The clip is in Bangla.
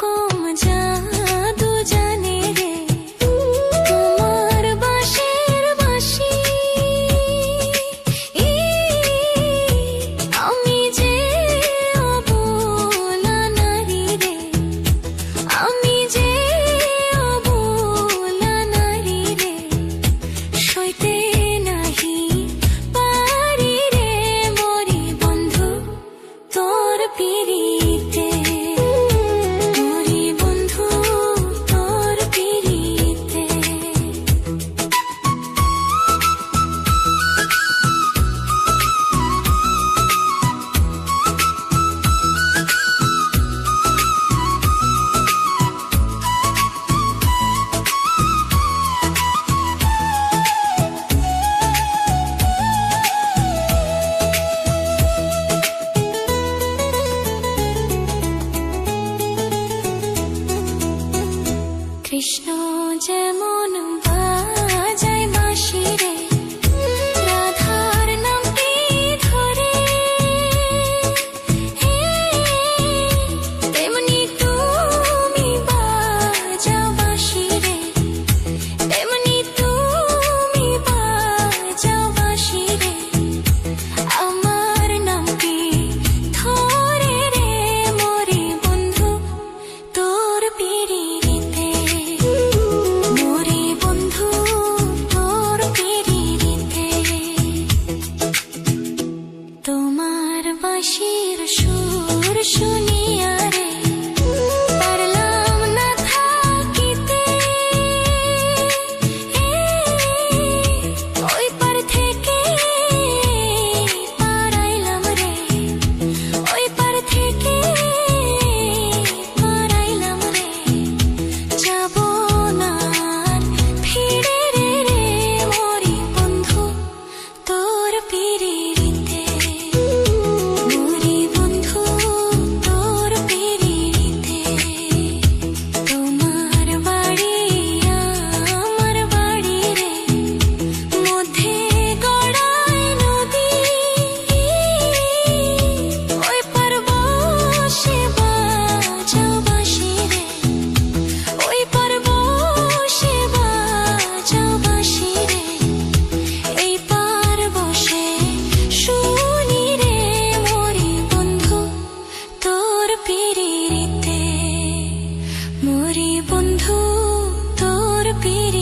রকম জাদু জানে রে তোমার বাঁশির বাঁশি। আমি যে অবলা নারী রে, আমি যে অবলা নারী রে, সইতে নাহি পারি রে মরি বন্ধু তোর পিরিতে, মরি বন্ধু তোর পিরিতে। কৃষ্ণ যেমন বাজায় বাঁশি রে, রাধার নামটি ধরে, তেমনি তুমি বাজাও বাঁশি রে, তেমনি তুমি বাজাও বাঁশি রে, আমার নামটি ধরে রে মরি বন্ধু তোর পিরিতে, মরি বন্ধু তোর পিরিতে। তোমার বাঁশির সুর শুনিয়া রে পারলাম না থাকিতে, ওই পার থেকে পারাইলাম রে, ওই পার থেকে পারাইলাম রে, যাব না আর ফিরে রে রে মরি বন্ধু তোর পিরিতে, মরি বন্ধু তোর পিরিতে। তোমার বাড়ি আমার বাড়ি রে, মধ্যে গড়ায় নদী, ওই পার বসে বাজাও বাঁশি রে, ওই পার বসে বাজাও বাঁশি রে, এই পার বসে শুনি রে মরি বন্ধু তোর পিরিতে, মরি বন্ধু তোর পিরিতে।